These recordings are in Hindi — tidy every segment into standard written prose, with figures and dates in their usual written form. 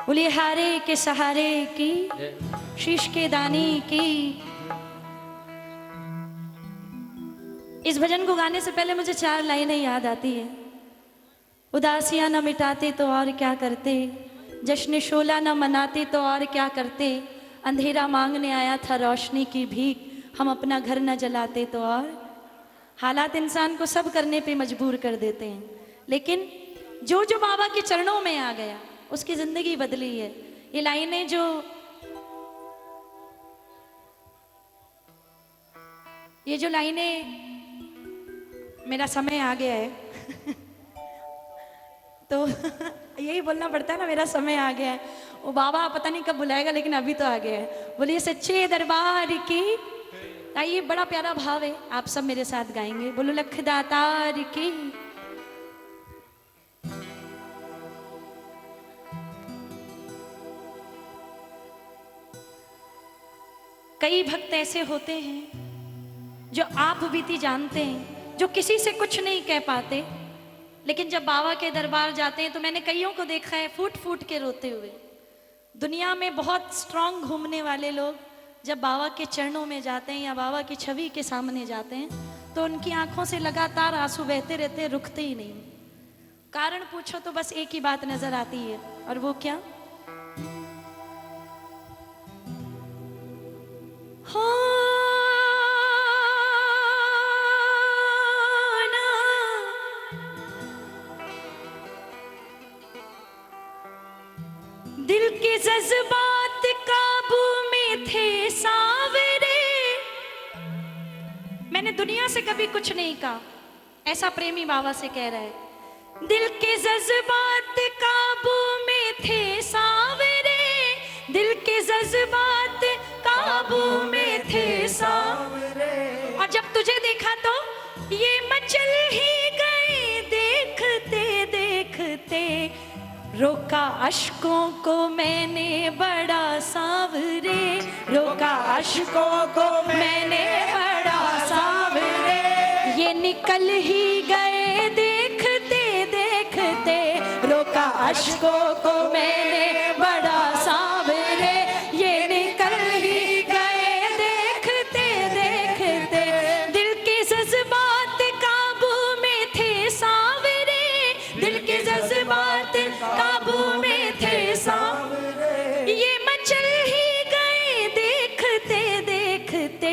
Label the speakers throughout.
Speaker 1: बोलिए हारे के सहारे की, शीश के दाने की। इस भजन को गाने से पहले मुझे 4 लाइनें याद आती है। उदासियां न मिटाते तो और क्या करते, जश्न शोला न मनाते तो और क्या करते, अंधेरा मांगने आया था रोशनी की भीख, हम अपना घर न जलाते तो और। हालात इंसान को सब करने पे मजबूर कर देते हैं, लेकिन जो जो बाबा के चरणों में आ गया उसकी जिंदगी बदली है। ये लाइनें जो लाइनें, मेरा समय आ गया है तो यही बोलना पड़ता है ना, मेरा समय आ गया है। वो बाबा पता नहीं कब बुलाएगा, लेकिन अभी तो आ गया है। बोलिए सच्चे दरबार की। आइए, बड़ा प्यारा भाव है, आप सब मेरे साथ गाएंगे। बोलो लख दातार की। कई भक्त ऐसे होते हैं जो आप बीती जानते हैं, जो किसी से कुछ नहीं कह पाते, लेकिन जब बाबा के दरबार जाते हैं तो मैंने कईयों को देखा है फूट फूट के रोते हुए। दुनिया में बहुत स्ट्रांग घूमने वाले लोग जब बाबा के चरणों में जाते हैं या बाबा की छवि के सामने जाते हैं तो उनकी आंखों से लगातार आंसू बहते रहते हैं, रुकते ही नहीं। कारण पूछो तो बस एक ही बात नजर आती है, और वो क्या? दिल के जज्बात काबू में थे सावरे। मैंने दुनिया से कभी कुछ नहीं कहा, ऐसा प्रेमी बाबा से कह रहा है। दिल के जज्बात काबू में थे सावरे, दिल के जज्बात काबू में थे सावरे। और जब तुझे देखा तो ये मचल ही गए देखते देखते, रोका अश्कों को मैंने बड़ा सांवरे, रोका अश्कों को मैंने बड़ा सांवरे। ये निकल ही गए देखते देखते, रोका अश्कों को मैंने बड़ा सांवरे। ये निकल ही गए देखते देखते, दिल के जज्बात काबू में थे सांवरे, दिल के जज्बात काबू में थे सांवरे। ये मचल ही गए देखते देखते,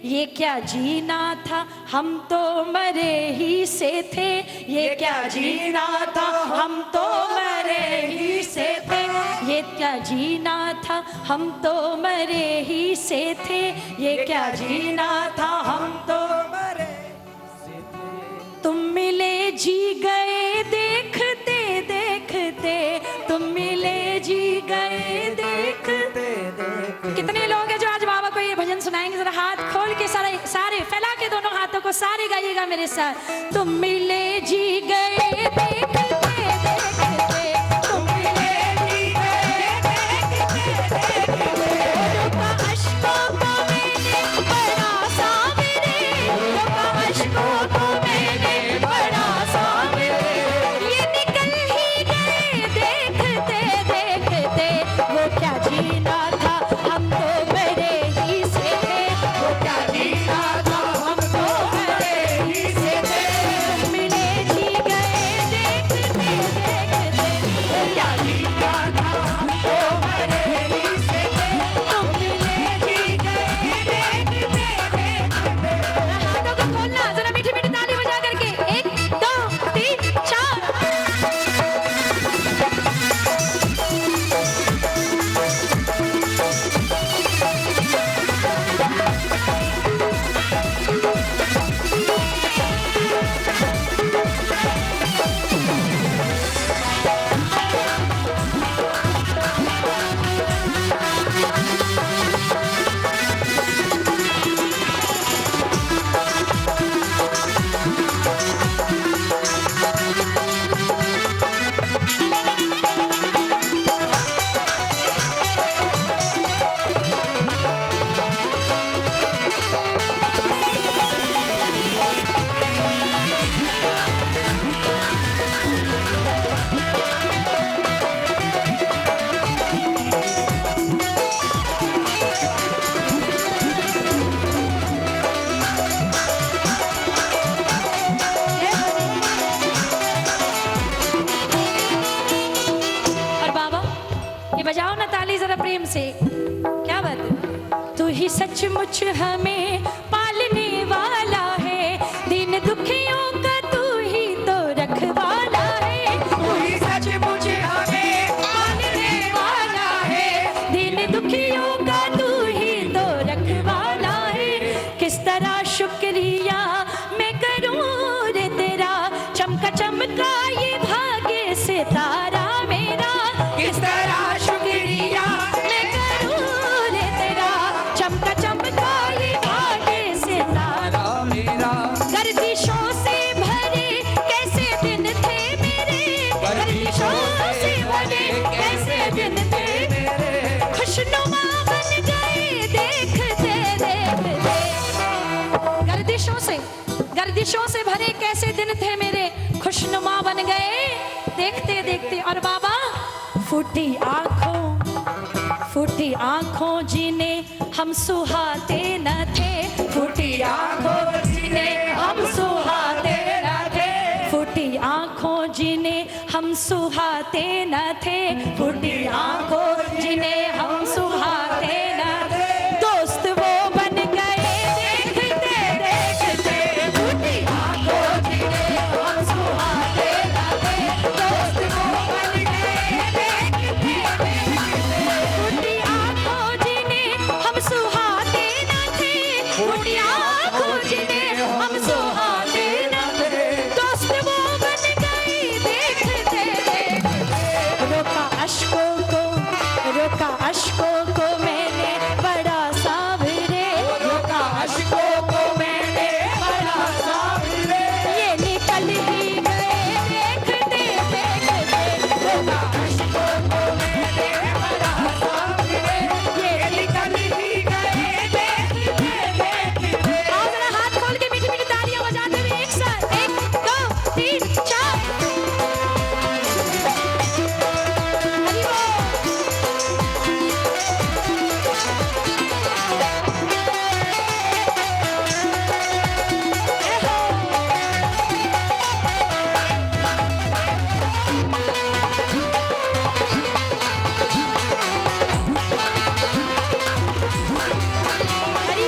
Speaker 1: ये क्या जीना था हम तो मरे ही से थे, ये क्या जीना था हम तो मरे ही से थे, ये क्या जीना था हम तो मरे ही से थे, ये क्या जीना था हम तो मरे से थे। तुम मिले जी गए देखते देखते, तुम मिले जी गए देखते देखते। कितने लोग हैं जो आज बाबा को ये भजन सुनाएंगे? जरा हाथ खोल के सारे फैला के दोनों हाथों को सारे गाइएगा मेरे साथ। तुम मिले जी गए देखते देखते, तुम मिले जी गए देखते देखते, रोका अश्कों को मैंने बड़ा सांवरे, रोका अश्कों को मैंने बड़ा सांवरे। ये निकल ही गए देखते देखते, वो क्या जीना था हम तो मरे ही से थे, वो क्या जीना था हम तो मरे ही से थे। मिले सचमुच हमें पालने वाला है, दीन दुखियों का तू ही तो रखवाला है।
Speaker 2: तू ही सचमुच हमें पालने वाला है,
Speaker 1: दीन दुखियों का तू ही तो रखवाला है। किस तरह शुक्रिया मैं करूं रे तेरा, चमका चमका ये भाग्य सितारा मेरा।
Speaker 2: किस तरह शुक्रिया
Speaker 1: मैं करूं रे तेरा, चमका चमका ये भाग्य सितारा
Speaker 2: मेरा।
Speaker 1: गर्दिशों से भरे कैसे दिन थे मेरे, गर्दिशों से भरे कैसे दिन थे मेरे, खुशनुमा बन गए देखते देखते। गर्दिशों से भरे कैसे दिन थे मेरे, खुशनुमा बन गए देखते देखते। और बाबा फूटी आंखों जिन्हें हम सुहाते न थे, फूटी आंखों जिन्हें हम सुहाते न थे, फूटी आंखों जिन्हें हम सुहाते न थे, फूटी आंखों जिन्हें हम सुहाते न थे, दोस्त वो बन गए देखते देखते। फूटी आंखों जिन्हें हम सुहाते न थे, दोस्त वो बन गए देखते देखते। फूटी आंखों जिन्हें हम सुहाते न थे, फूटी आंखों जिन्हें हम सुहाते न थे, दोस्त वो बन गए देखते देखते। रोका अश्कों को मैंने बड़ा सावरे,
Speaker 2: रोका अश्कों को मैंने बड़ा सावरे,
Speaker 1: ये निकल ही गए देखते देखते। रोका
Speaker 2: अश्कों को मैंने बड़ा सावरे, ये निकल ही गए देखते देखते।
Speaker 1: आओ जरा हाथ खोल के मीठी मीठी तालियां बजाते हुए एक साथ, 1 2 3 4। हरि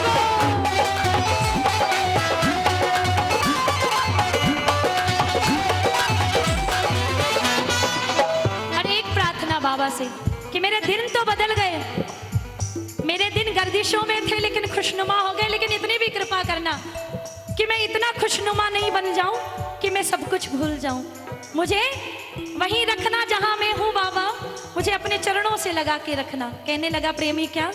Speaker 1: और एक प्रार्थना बाबा से कि मेरे दिन तो बदल गए, मेरे दिन गर्दिशों में थे लेकिन खुशनुमा हो गए, लेकिन इतनी भी कृपा करना कि मैं इतना खुशनुमा नहीं बन जाऊं कि मैं सब कुछ भूल जाऊं। मुझे वहीं रखना जहां मैं हूं बाबा, मुझे अपने चरणों से लगा के रखना। कहने लगा प्रेमी क्या,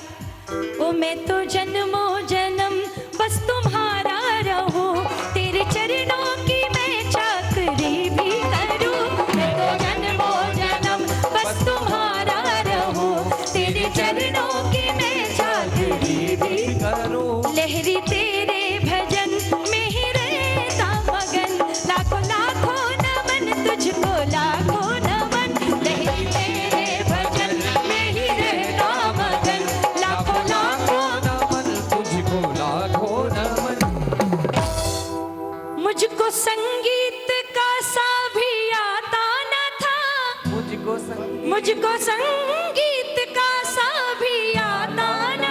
Speaker 1: ओ मैं तो जन्मों जन्म बस तुम्हारा रहूं, तेरे चरणों की मैं चाकरी भी करूं। मैं तो जन्मों जन्म बस तुम्हारा रहूं, तेरे चरणों की मैं चाकरी भी
Speaker 2: करो
Speaker 1: लहरी तेरे भजन में ही रहता मगन, लाखों लाखों नमन तुझको लाखों नमन। लहरी तेरे भजन में ही रहता मगन, लाखों लाखों
Speaker 2: नमन तुझको लाखों नमन।
Speaker 1: मुझको संगीत का सा भी आता न था, मुझको संगीत का सा भी आता न,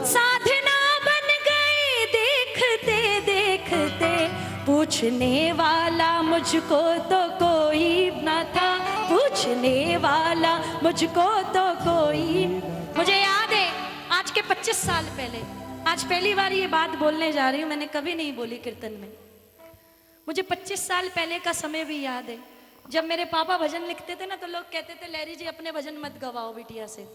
Speaker 1: साधना बन गए देखते देखते। पूछने वाला मुझको तो कोई न था, पूछने वाला मुझको तो कोई। मुझे याद है आज के 25 साल पहले, आज पहली बार ये बात बोलने जा रही हूँ, मैंने कभी नहीं बोली कीर्तन में। मुझे 25 साल पहले का समय भी याद है, जब मेरे पापा भजन लिखते थे ना तो लोग कहते थे लहरी जी अपने भजन मत गवाओ बिटिया से,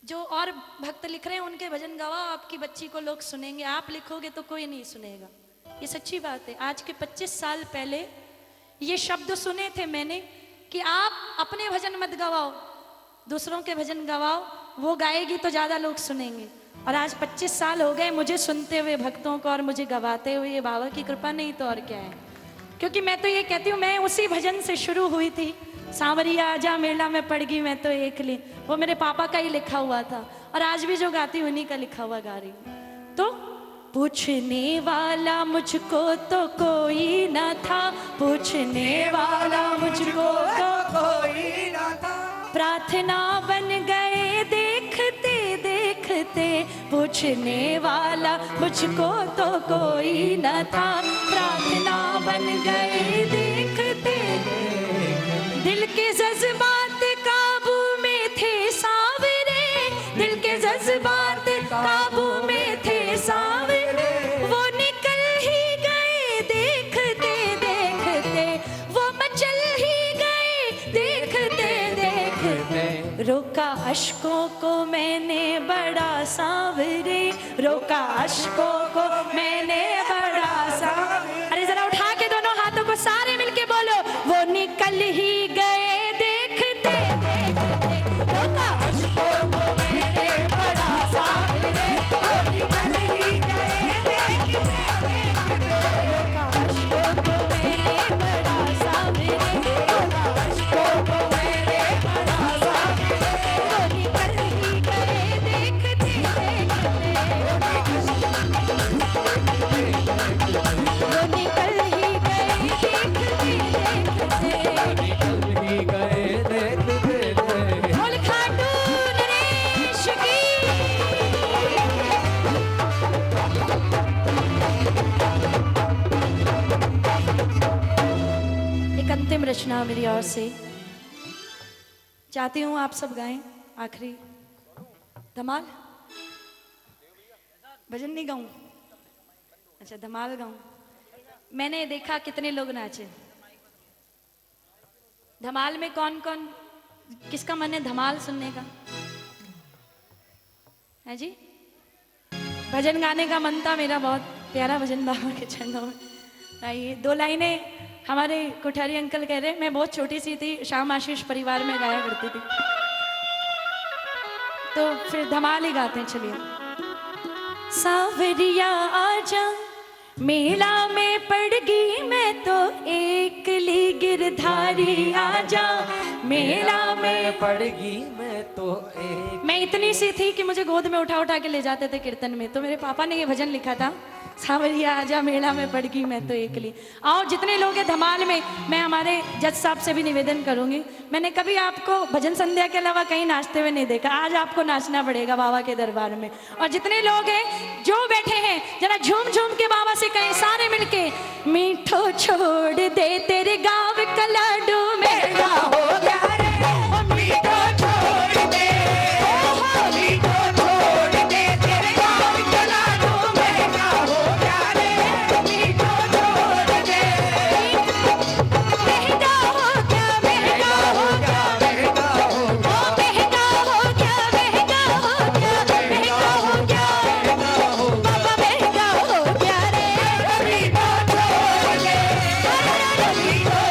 Speaker 1: जो और भक्त लिख रहे हैं उनके भजन गवाओ, आपकी बच्ची को लोग सुनेंगे, आप लिखोगे तो कोई नहीं सुनेगा। ये सच्ची बात है। आज के 25 साल पहले ये शब्द सुने थे मैंने कि आप अपने भजन मत गवाओ, दूसरों के भजन गवाओ, वो गाएगी तो ज़्यादा लोग सुनेंगे। और आज 25 साल हो गए मुझे सुनते हुए भक्तों को और मुझे गवाते हुए। ये बाबा की कृपा नहीं तो और क्या है। क्योंकि मैं तो ये कहती हूँ, मैं उसी भजन से शुरू हुई थी। सांवरिया आजा मेला में पड़ गई मैं तो एकली, वो मेरे पापा का ही लिखा हुआ था और आज भी जो गाती हूँ उन्हीं का लिखा हुआ गा रही हूँ। तो पूछने वाला मुझको तो कोई न था, पूछने वाला मुझको तो
Speaker 2: कोई ना था,
Speaker 1: प्रार्थना बन गए देखते देखते। पूछने वाला मुझको तो कोई न था। प्रार्थना बन गई देखते, दिल के जज्बात काबू में थे सावरे, दिल के जज्बात काबू में थे सावरे। वो निकल ही गए देखते देखते, वो मचल ही गए देखते देखते। रोका अश्कों को मैंने बड़ा सावरे, रोका अश्कों को मैंने बड़ा सावरे। अरे जरा उठा के दोनों हाथों को सारे मिलके बोलो, वो निकल ही गए देखते देखते। रोका अश्कों को मैंने बड़ा सावरे, वो निकल ही गए देखते देखते। रोका अश्कों को मैंने बड़ा सावरे, रोका अश्कों को मैंने बड़ा सावरे, वो निकल ही गए देखते देखते। वो निकल ही गए देखते देखते। बोल खाटू नरेश की। एक अंतिम रचना मेरी ओर से चाहती हूँ आप सब गाएं। आखिरी धमाल भजन नहीं गाऊं, अच्छा धमाल गाऊं। मैंने देखा कितने लोग नाचे धमाल में। कौन कौन, किसका मन है धमाल सुनने का है जी? भजन गाने का मन था मेरा, बहुत प्यारा भजन बाबा के चरणों में। आइए, दो लाइनें हमारे कोठारी अंकल कह रहे, मैं बहुत छोटी सी थी, श्याम आशीष परिवार में गाया करती थी, तो फिर धमाल ही गाते हैं। चलिए। सावरिया आजा मेला में पड़गी मैं तो एकली गिरधारी, आजा मेला में
Speaker 3: पड़गी मैं तो एक।
Speaker 1: मैं इतनी सी थी कि मुझे गोद में उठा उठा के ले जाते थे कीर्तन में, तो मेरे पापा ने ये भजन लिखा था, सावरिया आजा मेला में पड़गी मैं तो एकली। आओ जितने लोग हैं धमाल में, मैं हमारे जज साहब से भी निवेदन करूंगी, मैंने कभी आपको भजन संध्या के अलावा कहीं नाचते हुए नहीं देखा, आज आपको नाचना पड़ेगा बाबा के दरबार में। और जितने लोग हैं जो बैठे हैं, जरा झूम झूम के बाबा से कहें सारे मिलके, मीठो छोड़ दे तेरे गाँव का लाडू मेरा हो गया रे, ओ मीठो छोड़ दे, ओ मीठो छोड़ दे तेरे गाँव का लाडू मेरा हो गया रे, मीठो छोड़ दे। महंगा हो गया, महंगा हो गया, महंगा हो गया, ओ महंगा हो गया, महंगा हो गया, महंगा हो गया, बाबा महंगा हो गया रे, मीठो छोड़ दे, मीठो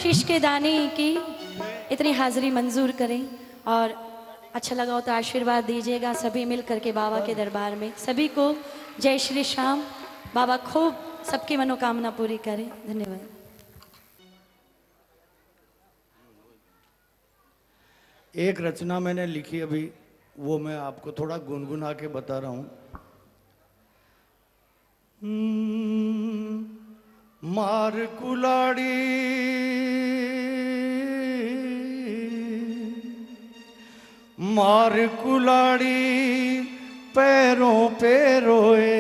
Speaker 1: बख्शिश के दाने की इतनी हाजिरी मंजूर करें और अच्छा लगा हो तो आशीर्वाद दीजिएगा सभी मिल करके बाबा के दरबार में। सभी को जय श्री श्याम। बाबा खूब सबकी मनोकामना पूरी करें। धन्यवाद।
Speaker 4: एक रचना मैंने लिखी अभी, वो मैं आपको थोड़ा गुनगुना के बता रहा हूँ। मार कुलाड़ी मार कुलाड़ी पैरों पे रोए,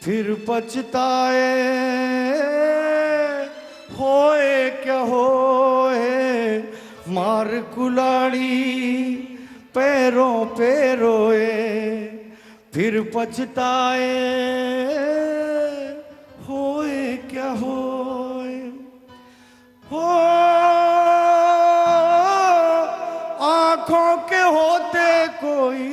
Speaker 4: फिर पछताए होए क्या होए। मार कुलाड़ी पैरों पे रोए, फिर पछताए होए क्या होए। हो आँखों के होते कोई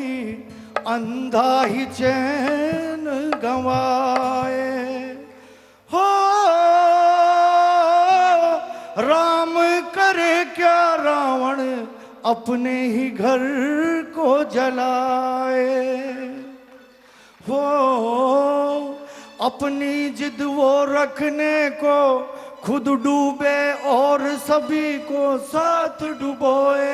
Speaker 4: अंधा ही चैन गंवाए। हो राम करे क्या रावण अपने ही घर को जलाए। हो अपनी जिद वो रखने को खुद डूबे और सभी को साथ डुबोए।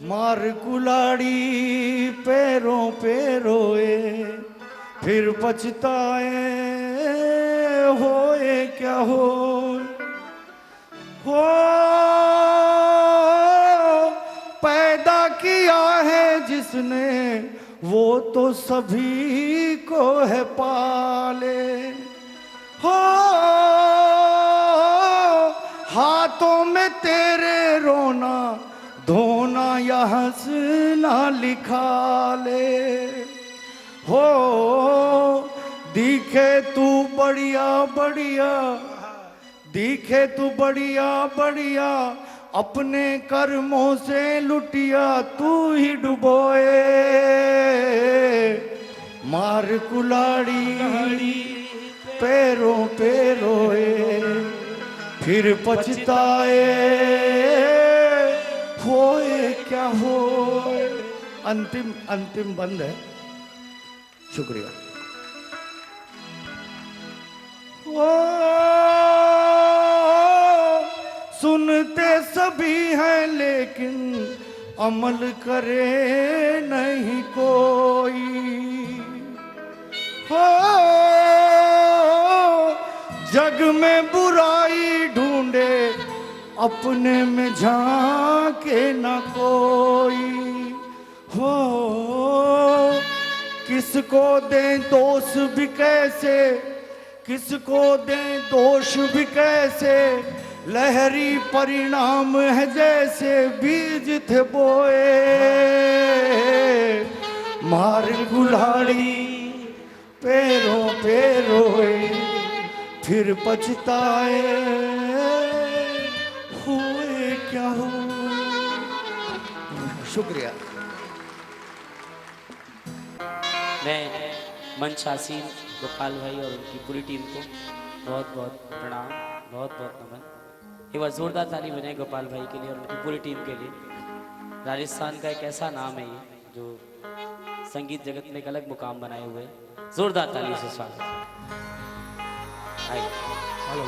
Speaker 4: मार कुलाड़ी पैरों पे रोए, फिर पछताए होए क्या हो। पैदा किया है जिसने वो तो सभी को है पाले। हो हाथों में तेरे रोना धोना या हंसना लिखा ले। हो दिखे तू बढ़िया बढ़िया, दिखे तू बढ़िया बढ़िया, अपने कर्मों से लुटिया तू ही डुबोए। मार कुलाड़ी पैरों पे रोए, फिर पछताए होए क्या होए। अंतिम बंद है। शुक्रिया। सुनते सभी हैं लेकिन अमल करे नहीं कोई। हो जग में बुराई ढूंढे अपने में झांके न कोई। हो किसको दें दोष भी कैसे, किसको दें दोष भी कैसे, लहरी परिणाम है जैसे बीज थे बोए। मार कुल्हाड़ी पैरों पे रोए, फिर पछताए हुए क्या हो। शुक्रिया।
Speaker 3: मैं मंच आसीन गोपाल भाई और उनकी पूरी टीम को बहुत बहुत प्रणाम, बहुत बहुत नमन। एक बार जोरदार ताली बजाएं गोपाल भाई के लिए और उनकी पूरी टीम के लिए। राजस्थान का एक ऐसा नाम है ये जो संगीत जगत में एक अलग मुकाम बनाए हुए। जोरदार ताली से स्वागत। हेलो।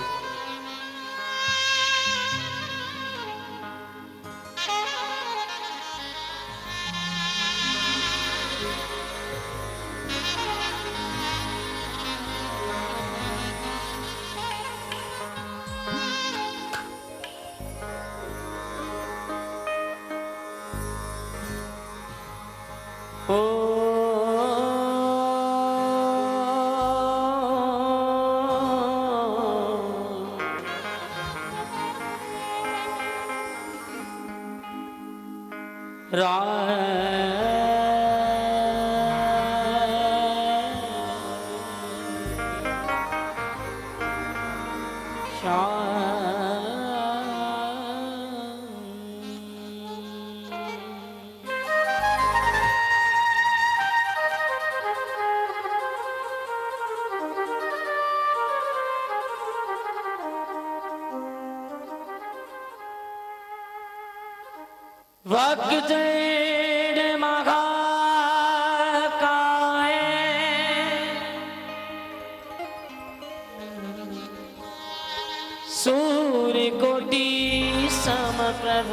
Speaker 3: वक्त मघा का सूर्य कोटि समप्रभ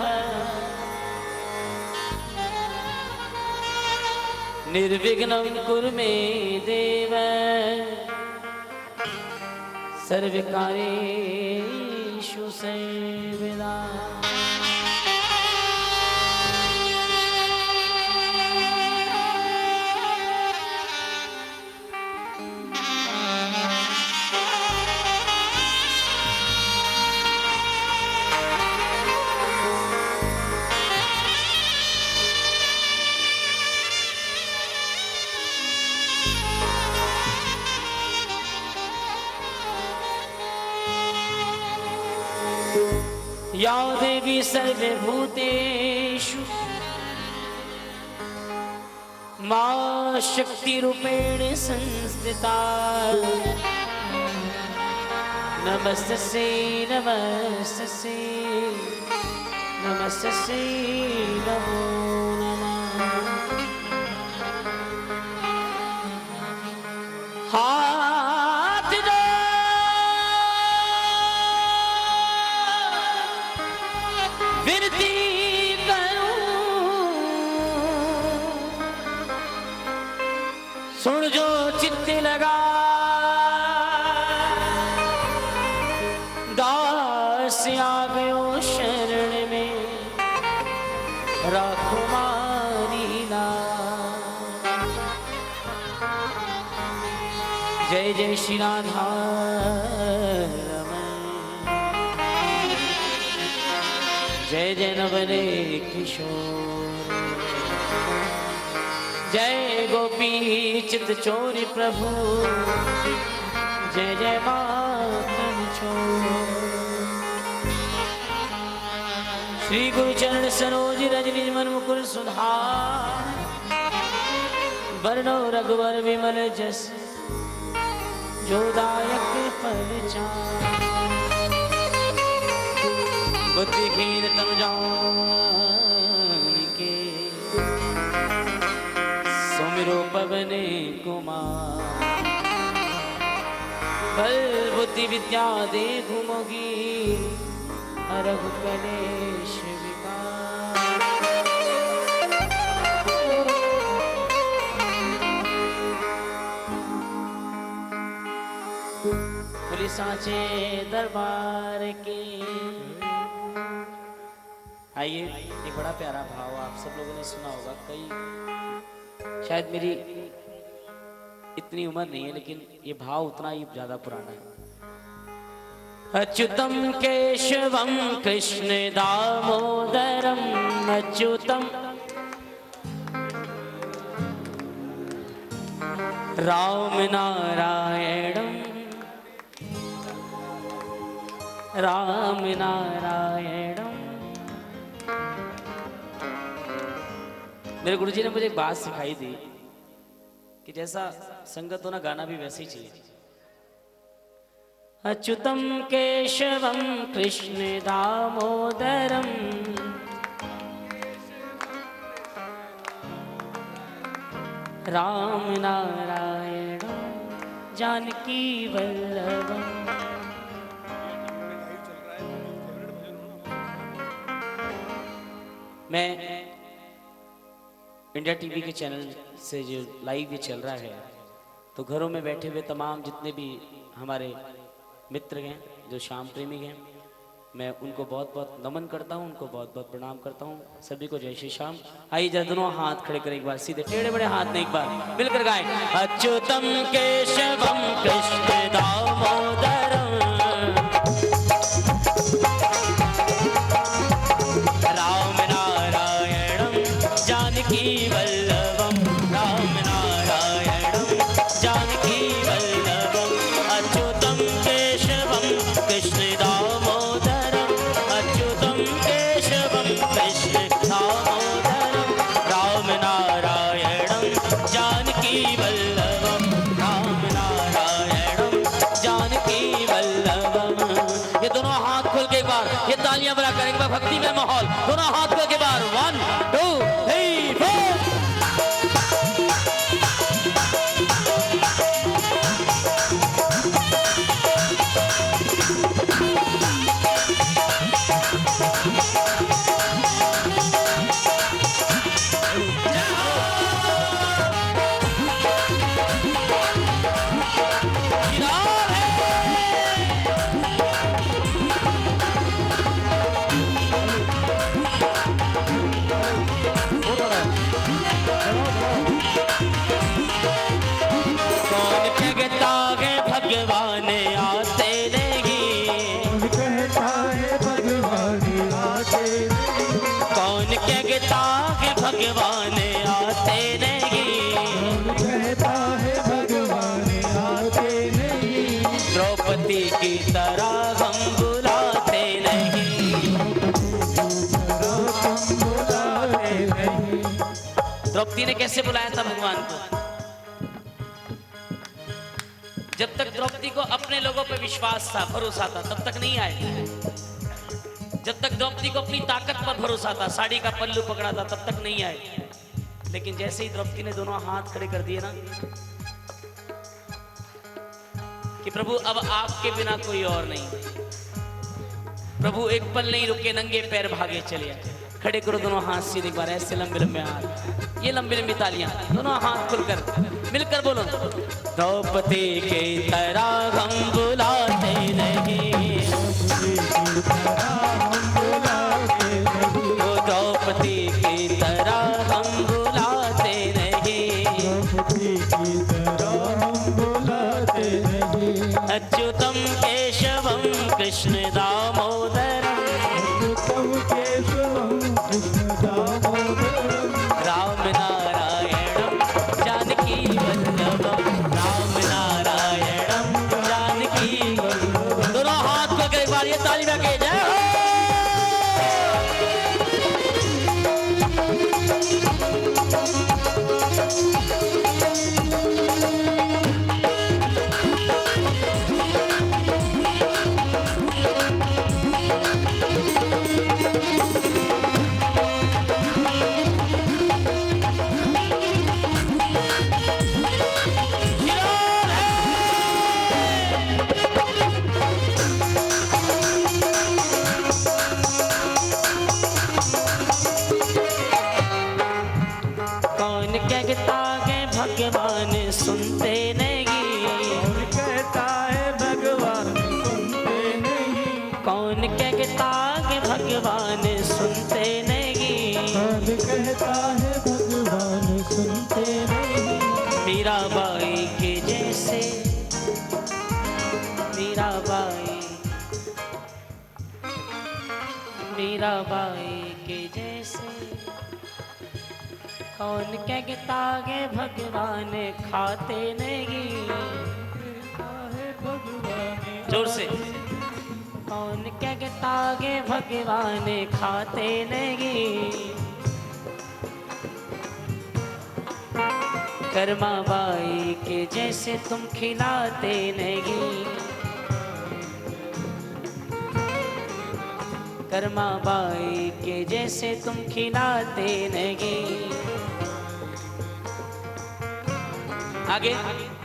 Speaker 3: निर्विघ्नं कुरु मे देव सर्वकार्येषु सर्वदा। या देवी सर्वभूतेषु मां शक्तिरूपेण संस्थिता नमस्तस्यै नमस्तस्यै नमस्तस्यै नमो नमः। हाथ दो विनती करूं सुन जो चित्त लगा दास आ गयो शरण में राखो मारी ना। जय जय श्री राधा जय जय नवने किशोर जय गोपी चित चोरी प्रभु जय जय माखन चोर। श्री गुरु चरण सरोज रज निज मन मुकुर सुधार वरनो रघुवर विमल जस जो दायक फल चार। बुद्धिहीन तम जान के सुमिरो पवने कुमार बल बुद्धि विद्या दे घुमोगी हरहु कलेश विकार। पुलिस सांचे दरबार के। आइए एक बड़ा प्यारा भाव आप सब लोगों ने सुना होगा। कई शायद मेरी इतनी उम्र नहीं है लेकिन ये भाव उतना ही ज्यादा पुराना है। अच्युतम केशवम कृष्ण दामोदरम अच्युतम राम नारायणम राम नारायणम। मेरे गुरुजी ने मुझे एक बात सिखाई थी कि जैसा संगत हो ना गाना भी वैसे ही चाहिए। अच्युतम केशवम कृष्ण दामोदरम राम नारायणम जानकी वल्लभम। मैं इंडिया टीवी के चैनल से जो लाइव ये चल रहा है तो घरों में बैठे हुए तमाम जितने भी हमारे मित्र हैं जो श्याम प्रेमी हैं मैं उनको बहुत बहुत नमन करता हूं, उनको बहुत बहुत प्रणाम करता हूं। सभी को जय श्री श्याम। आइए जरा दोनों हाथ खड़े करें एक बार, सीधे टेढ़े बड़े हाथ में एक बार मिलकर गाएं। अच्युतम केशवम कृष्ण दामोदरम राम नारायणम जानकी वल्लभम राम नारायणम जानकी वल्लभम। अच्युतम केशवम कृष्ण दामोदरम अच्युतम केशवम कृष्ण दामोदरम राम नारायणम जानकी वल्लभम राम नारायणम जानकी वल्लभम। ये दोनों हाथ खोल के एक बार ये तालियां बजा कर एक बार भक्ति में माहौल दोनों हाथ खोल के बार 1 कौन कहता है भगवान आते नहीं,
Speaker 4: कहता है भगवान आते नहीं,
Speaker 3: कौन कहता है भगवान आते नहीं,
Speaker 4: कहता है भगवान आते नहीं,
Speaker 3: द्रौपदी की तरह हम बुलाते नहीं,
Speaker 4: बुलाते नहीं।
Speaker 3: द्रौपदी ने कैसे बुलाया था भगवान को? जब तक द्रौपदी को अपने लोगों पे विश्वास था, भरोसा था, तब तक नहीं आए। जब तक द्रौपदी को अपनी ताकत पर भरोसा था, साड़ी का पल्लू पकड़ा था, तब तक नहीं आए। लेकिन जैसे ही द्रौपदी ने दोनों हाथ खड़े कर दिए ना कि प्रभु अब आपके बिना कोई और नहीं, प्रभु एक पल नहीं रुके, नंगे पैर भागे चले आए। खड़े करो दोनों हाथ सीधे, एक बार ऐसे लंबे लंबे हाथ, ये लंबी लंबी तालियां, दोनों हाथ खुलकर मिलकर बोलो, द्रौपदी के तरह हम बुलाते नहीं, वो द्रौपदी की तरह हम बुलाते नहीं, अच्युतम केशवम कृष्ण दामोदरम, राम नारायणम जानकी वल्लभम, राम नारायणम जानकी वल्लभम। दोनों हाथ पकड़ एक बार ये ताली बजा जय हो। भगवान सुनते नहीं,
Speaker 4: कहता है भगवान सुनते नहीं,
Speaker 3: कौन कहता है भगवान सुनते नहीं,
Speaker 4: कौन कहता है भगवान सुनते नहीं।
Speaker 3: मीराबाई के जैसे, मीराबाई, मीराबाई के जैसे, कौन कहता है भगवान खाते नहीं, जोर से, कौन कहता है भगवान खाते नहीं, कर्माबाई के जैसे तुम खिलाते नहीं, कर्माबाई के जैसे तुम खिलाते नहीं। आगे,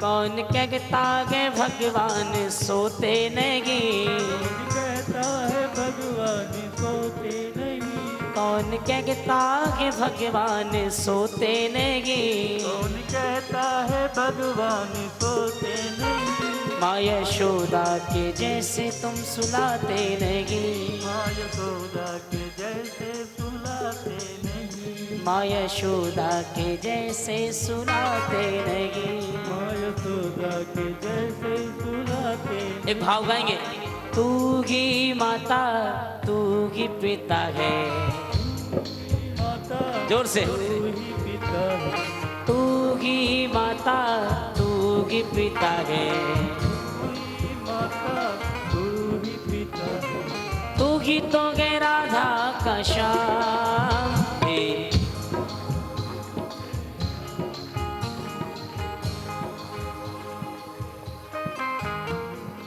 Speaker 3: कौन कहता है भगवान सोते नहीं,
Speaker 4: कहता है भगवान सोते नहीं,
Speaker 3: कौन कहता है भगवान सोते नहीं,
Speaker 4: कौन कहता है भगवान सोते नहीं।
Speaker 3: माँ यशोदा के जैसे तुम सुलाते नहीं,
Speaker 4: माँ यशोदा के जैसे सुलाते नहीं,
Speaker 3: माँ यशोदा के जैसे सुलाते नहीं।
Speaker 4: माँ यशोदा के जैसे सुलाते नहीं।
Speaker 3: एक भाव गाएंगे, तू ही माता तू ही पिता है,
Speaker 4: माता
Speaker 3: जोर से,
Speaker 4: तू ही पिता है,
Speaker 3: तू ही माता तू ही पिता है,
Speaker 4: माता तू ही पिता है,
Speaker 3: तू ही तो है राधा का श्याम है।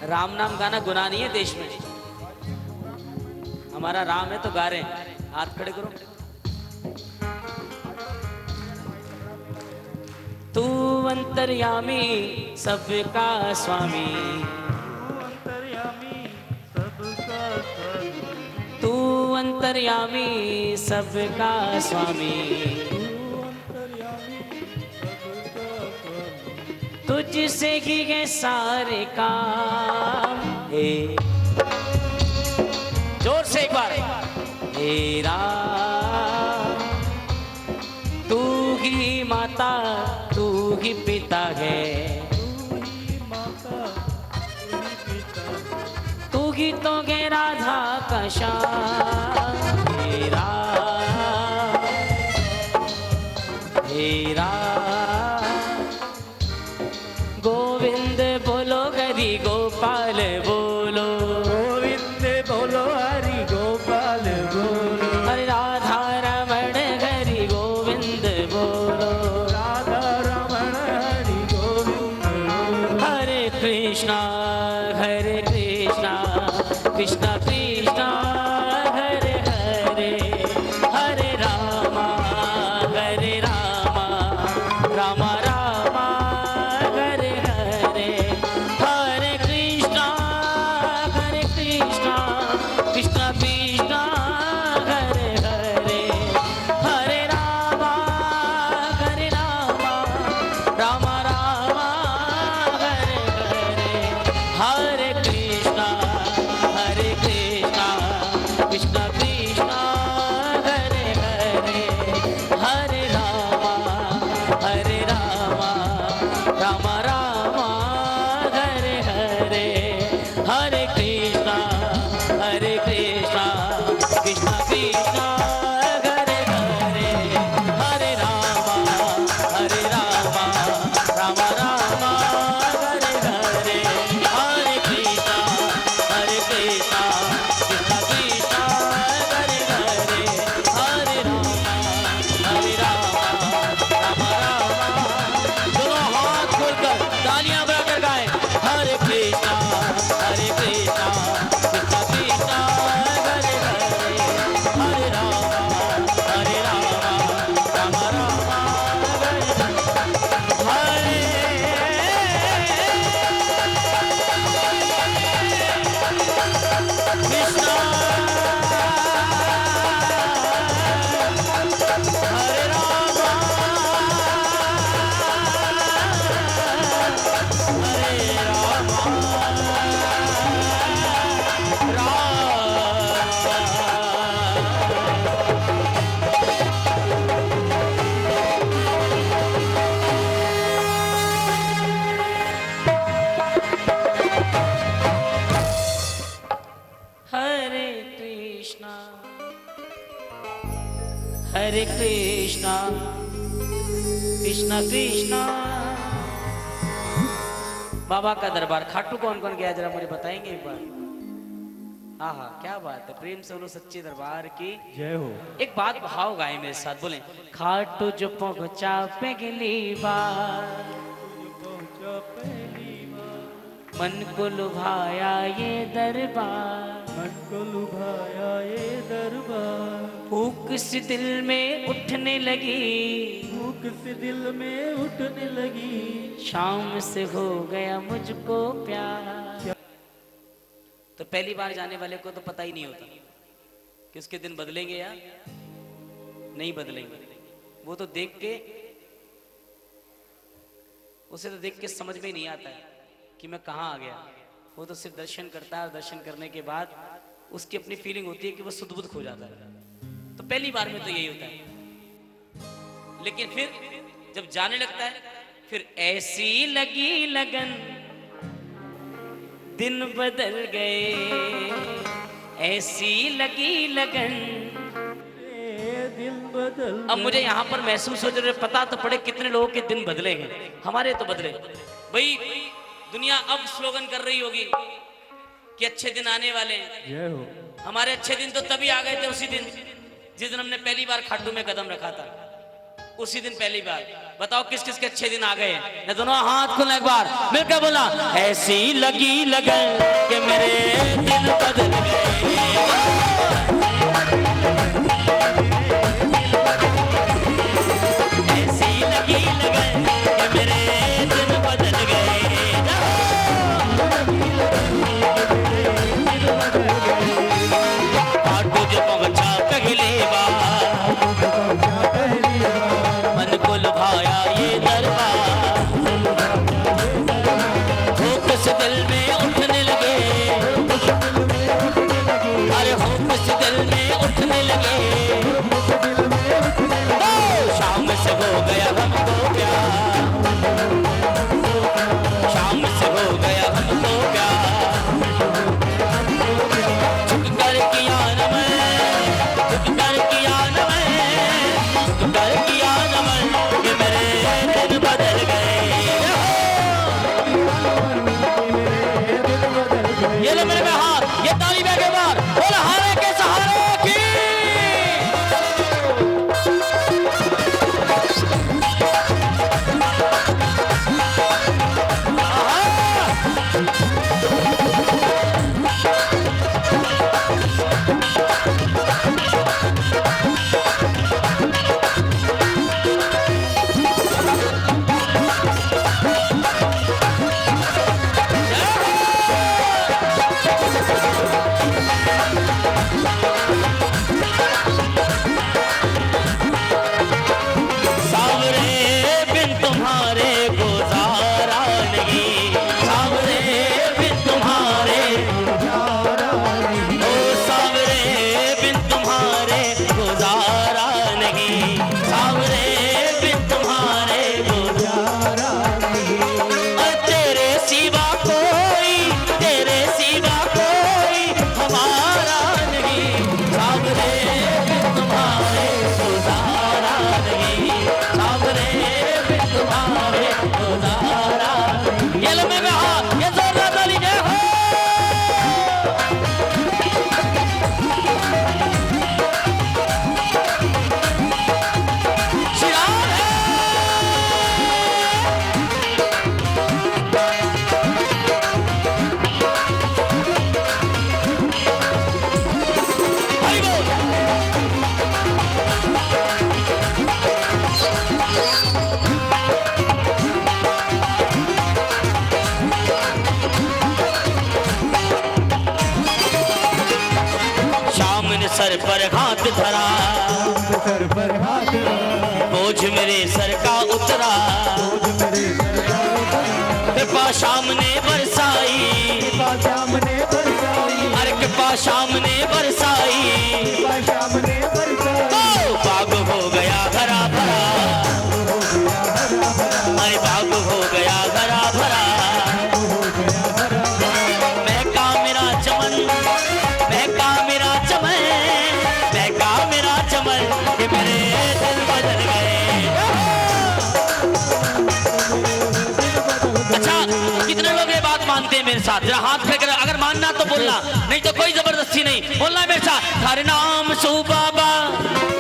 Speaker 3: राम नाम गाना गुनाह नहीं है देश में, हमारा राम है तो गा रहे हैं, हाथ खड़े करो। तू अंतर्यामी सबका स्वामी,
Speaker 4: अंतर्यामी सबका स्वामी,
Speaker 3: तू अंतर्यामी सबका स्वामी,
Speaker 4: तू अंतर्यामी सबका स्वामी,
Speaker 3: तुझसे ही है सारे काम। हे जोर से एक बार, हे राम तू ही माता तू ही पिता है, तू ही तो है राधा का श्याम। हे राम हे राम गोविंद बोलो हरि गोपाल बोलो,
Speaker 4: गोविंद बोलो हरि गोपाल बोलो,
Speaker 3: हरे राधा रमण हरि गोविंद बोलो,
Speaker 4: राधा रमण हरि गोविंद बोलो।
Speaker 3: हरे कृष्णा कृष्णा कृष्णा हरे हरे, हरे रामा रामा रामा हरे हरे, हरे कृष्णा कृष्णा कृष्णा हरे हरे, हरे रामा रामा रामा हरे हरे, हरे कृष्णा कृष्णा कृष्णा हरे हरे, हरे रामा रामा रामा हरे हरे, हरे कृष्णा कृष्णा कृष्णा हरे हरे, हरे रामा रामा रामा हरे हरे, हरे कृष्णा कृष्णा कृष्णा हरे हरे, हरे रामा रामा रामा। दोनों हाथ खोलकर तालियां बजाकर गाएं, हरे कृष्णा कृष्णा कृष्णा हरे हरे, हरे रामा रामा रामा हरे कृष्णा हरे रामा हरे कृष्णा कृष्णा कृष्णा। बाबा का दरबार खाटू कौन कौन गया जरा मुझे बताएंगे एक बार? आहा क्या बात है, प्रेम से बोलो सच्चे दरबार की
Speaker 4: जय हो।
Speaker 3: एक बात भाव गाए मेरे साथ, बोले खाटू जो पहुंचा पहली बार, मन को लुभाया ये दरबार,
Speaker 4: मन को लुभाया ये दरबार,
Speaker 3: भूख सी दिल में उठने लगी,
Speaker 4: भूख से दिल में उठने लगी,
Speaker 3: शाम से हो गया मुझको प्यार। तो पहली बार जाने वाले को तो पता ही नहीं होता कि उसके दिन बदलेंगे या नहीं बदलेंगे। वो तो देख के, उसे तो देख के समझ में ही नहीं आता है कि मैं कहाँ आ गया। वो तो सिर्फ दर्शन करता है और दर्शन करने के बाद उसकी अपनी फीलिंग होती है कि वो सुध बुध खो जाता है। तो पहली बार में तो यही होता है, लेकिन फिर जब जाने लगता है फिर ऐसी लगी लगन, दिन बदल गए, ऐसी लगी लगन,
Speaker 4: दिल बदल।
Speaker 3: अब मुझे यहाँ पर महसूस हो रहा है, पता तो पड़े कितने लोगों के दिन बदले हैं। हमारे तो बदले भाई, दुनिया अब स्लोगन कर रही होगी कि अच्छे दिन आने वाले हैं।
Speaker 4: जय हो।
Speaker 3: हमारे अच्छे दिन तो तभी आ गए थे, उसी दिन जिस दिन हमने पहली बार खाटू में कदम रखा था, उसी दिन पहली बार। बताओ किस किस के अच्छे दिन आ गए हैं? मैं दोनों हाथ खोलना एक बार मिलकर बोला, ऐसी लगी लगन कि मेरे दिल बदल गए, ऐसी लगी लगन कि मेरे दिल बदल गए। खाटू जो पहुंचा पहली बार, मन को लुभाया ये दरबार, दिल में उठने लगे, अरे हम इस दिल में उठने लगे, शाम से हो गया हमको प्यार, शाम से हो गया हमको प्यार, झुक कर किया नमन, झुक कर किया नमन, झुक कर किया नमन, कि मेरे दिन बदल गए। ये ले मेरे में हाथ, ये ताली के बार बोल हारे के सहारे की। सर पर हाथ धरा,
Speaker 4: सर पर हाथ
Speaker 3: बोझ मेरे सर का उतरा, कृपा सामने बरसाई,
Speaker 4: सामने बरसाई,
Speaker 3: अरे कृपा सामने बरसाई,
Speaker 4: सामने बरसाई,
Speaker 3: तो बाग हो गया हरा भरा, अरे बाग हो गया हरा भरा, महका मेरा चमन, महका मेरा चमन, महका मेरा चमन, कि मेरे दिल बदल गए। अच्छा, कितने लोग ये बात मानते हैं मेरे साथ? जरा हाथ फेंक रहे, अगर मानना तो बोलना, नहीं तो कोई जबरदस्ती नहीं, बोलना है मेरे साथ। थारे नाम सु बाबा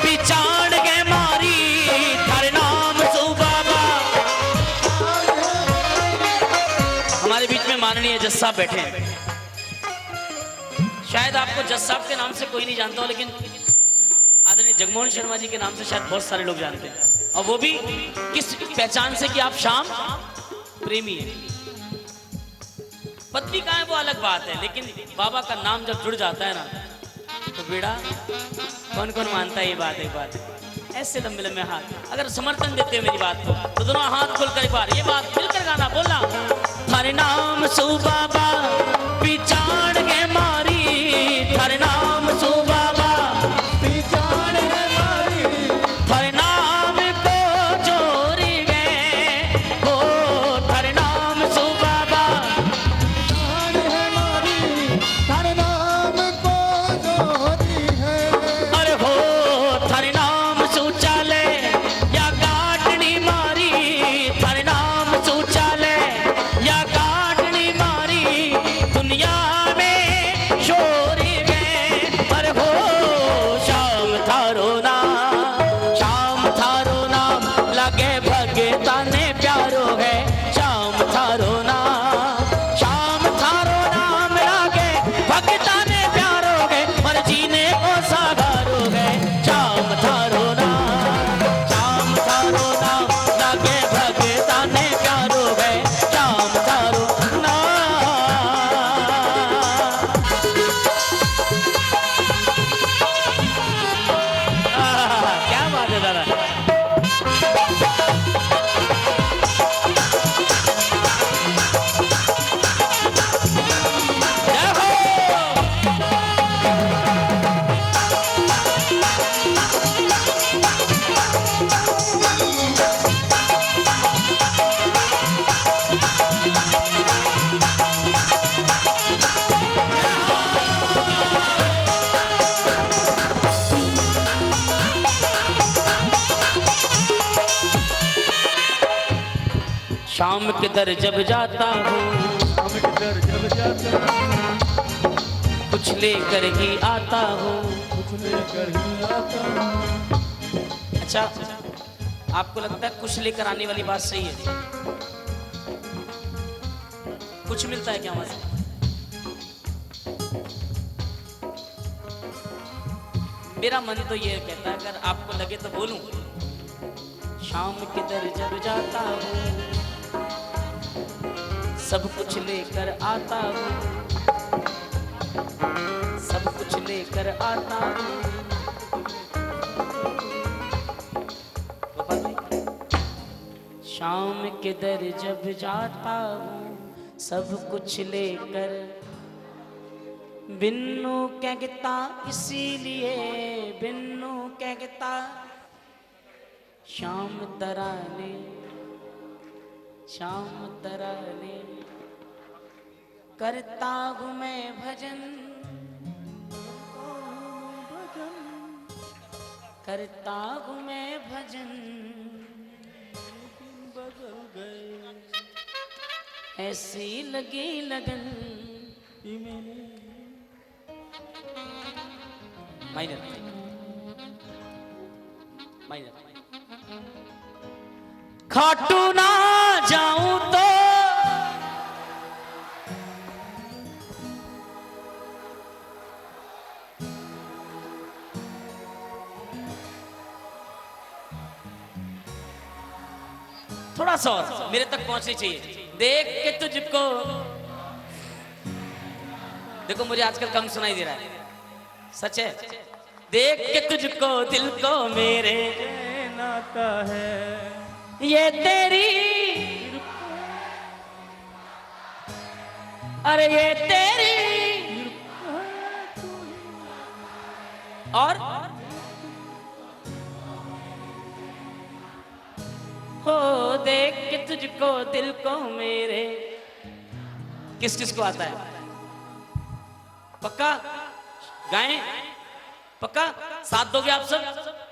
Speaker 3: पिछाड़ गए मारी, थारे नाम सु बाबा। हमारे बीच में माननीय जज साहब बैठे हैं, शायद आपको जज साहब के नाम से कोई नहीं जानता हो, लेकिन आदरणीय जगमोहन शर्मा जी के नाम से शायद बहुत सारे लोग जानते हैं, और वो भी किस पहचान से कि आप श्याम प्रेमी हैं। पत्नी का है वो अलग बात है, लेकिन बाबा का नाम जब जुड़ जाता है ना, तो बेड़ा कौन कौन मानता है ये बात? एक बात ऐसे लंबे लंबे हाथ, अगर समर्थन देते हो मेरी बात को, तो दोनों हाथ खोलकर एक बार ये बात मिलकर गाना, बोलना थारे नाम सु बाबा पिछाड़ के मारी, थारे नाम सु बाबा
Speaker 4: पिछाड़ गए मारी,
Speaker 3: थारे नाम को चोरी गए, हो थारे नाम सु बाबा,
Speaker 4: पिछाड़ है मारी, थारे नाम को जोरी है,
Speaker 3: अरे हो थारे नाम सु चाले या काटनी मारी, थारे नाम सु चाले या काटनी मारी, शाम के दर जब जाता हूँ
Speaker 4: शाम के दर जब जाता हूँ,
Speaker 3: कुछ लेकर ही आता हूँ।
Speaker 4: कुछ लेकर ही आता हूँ।
Speaker 3: अच्छा, आपको लगता है कुछ लेकर आने वाली बात सही है? कुछ मिलता है क्या वहां से? मेरा मन तो ये कहता है, अगर आपको लगे तो बोलूं। शाम के दर जब जाता हूँ, सब कुछ लेकर आता हूँ, सब कुछ लेकर आता हूँ। गोपाल भाई, शाम के दर जब जाता हूँ, सब कुछ लेकर, बिन्नू कहता इसीलिए, बिन्नू कहता शाम तराने, शाम तराने करता हूँ मैं भजन, करता हूँ मैं भजन। बदल गए ऐसी लगी लगन, माइनर माइनर खाटू ना जाऊं तो थोड़ा सा और मेरे तक पहुंचनी चाहिए। देख के तुझको, देखो मुझे आजकल कम सुनाई दे रहा है, सच है। देख के तुझको दिल को मेरे
Speaker 4: नाता है,
Speaker 3: ये तेरी, अरे ये तेरी, और हो देख के तुझको दिल को मेरे। किस किस को आता है? पक्का गाएं? पक्का साथ दोगे आप सब?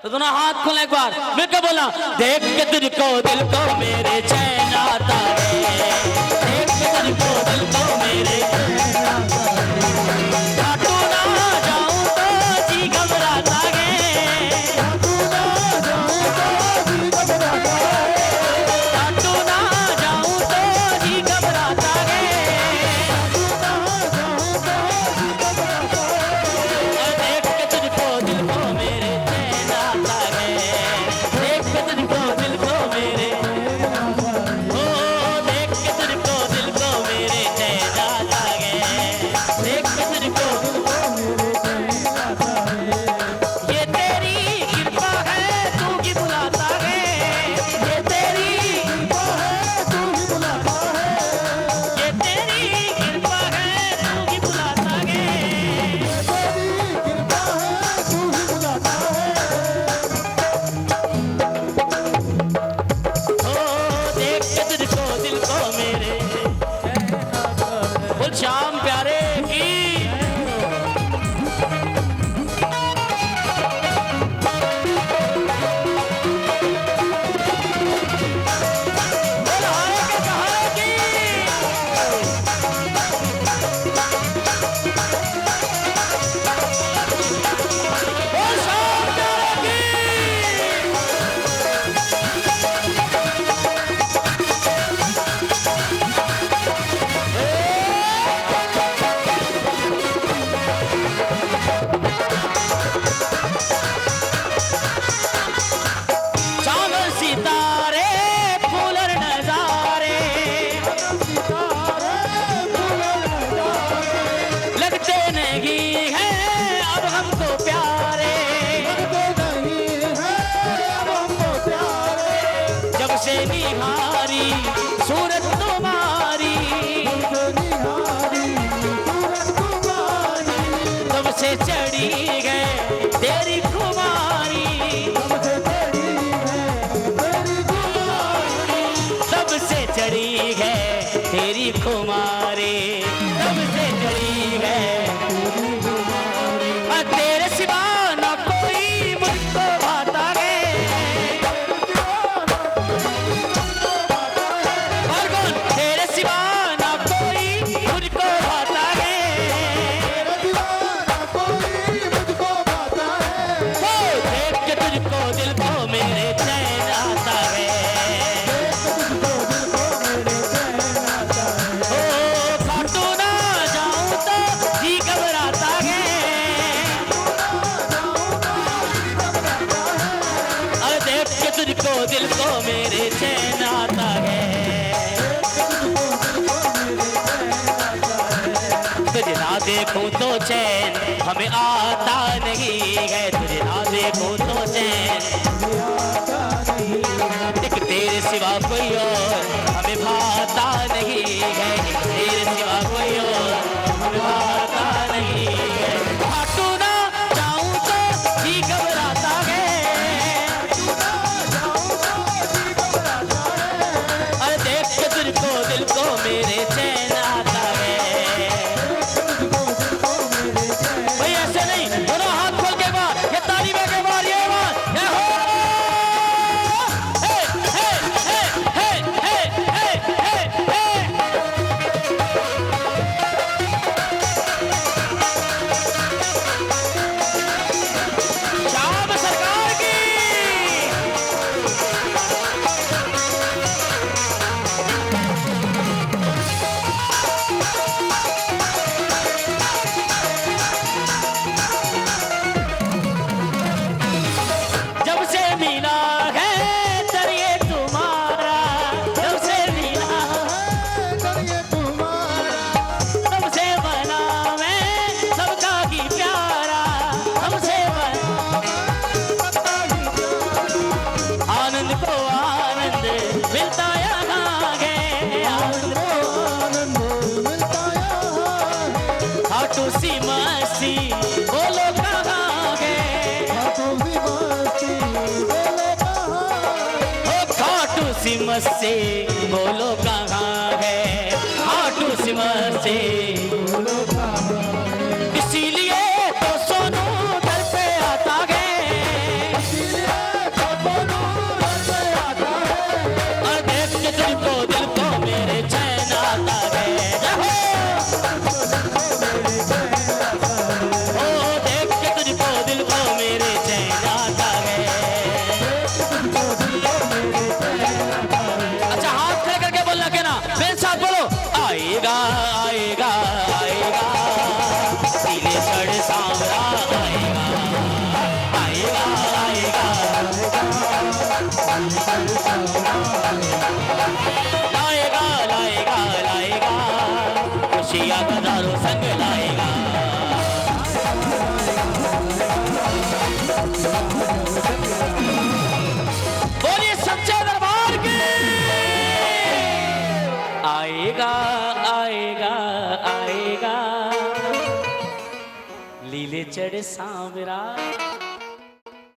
Speaker 3: तो दोनों हाथ खोलें एक बार, मिलकर बोला। देख के तुझको दिल को मेरे चैन आता है, देख के तुझको दिल को मेरे चैन आता है। काटू ना जाऊं तो जी घबराता है, काटू ना जाऊं तो जी घबराता है, काटू ना जाऊं तो जी घबराता है, काटू ना जाऊं तो जी घबराता है। देख के तुझको दिल को मेरे चैन आता है, देख के तुझको दिल को मेरे, ओ देख के तुझको दिल को मेरे चैन आता है, देख के तुझको दिल को मेरे चैन आता है। ये तेरी कृपा है तू ही बुलाता है, ये तेरी कृपा है तू ही बुलाता है, ये तेरी कृपा है तू ही बुलाता है, ये तेरी कृपा है तू ही बुलाता है। ओ देख के तुझको दिल को मेरे, बोल श्याम प्यारे की। बोल हाय के कहां की, बोल श्याम प्यारे की। चांद सितारे फूल और नजारे, लगते नहीं हैं अब हमको प्यारे, जब से निहारी सूरत तुम्हारी, तब से चढ़ी गए तेरी खुमारी, तब से चढ़ी है तेरी खुमारी, तब से चढ़ी है तेरे सिवा न कोई मुझको भाता है। देखूं तो चैन हमें आता नहीं है, तुझे ना देखूं तो चैन एक तेरे सिवा कोई और हमें भाता नहीं है, एक तेरे सिवा कोई और हमें भाता नहीं है। हटू ना जाऊं तो जी घबराता है, अरे देख के तुझको दिल को मेरे चैन आता है। भाई ऐसे नहीं, दोनों हाथ खोल के बार, ये ताली में के बार, ये बार, ये हो हे हे हे हे हे हे हे हे। शाम सरकार की जब से मिला है दरिए तुम्हारा, जब से मिला तब से बना मैं सबका ही प्यारा, तब से बना आनंद को आनंद मिलता यहाँ है, आनंद को आनंद मिलता यहाँ है। खाटू सी मस्ती बोलो कहाँ है, खाटू सी मस्ती बोलो कहाँ है, खाटू सी मस्ती बोलो कहाँ है। इसीलिए तो सोनू दर पे आता है, इसीलिए तो सोनू दर पे आता है। और देख के तुझको दिल को मेरे चैन आता है, ओ देख के तुझको दिल को मेरे चैन आता है। अच्छा हाथ खड़े करके बोलना के ना, मेरे साथ बोलो, आएगा आएगा आएगा सीने चढ़ सांवरा आएगा, आएगा आएगा लाएगा लाएगा लाएगा खुशियाँ हजारों संग लाएगा। बोलिए सच्चे दरबार के। आएगा आएगा आएगा लीले चढ़ सांवरा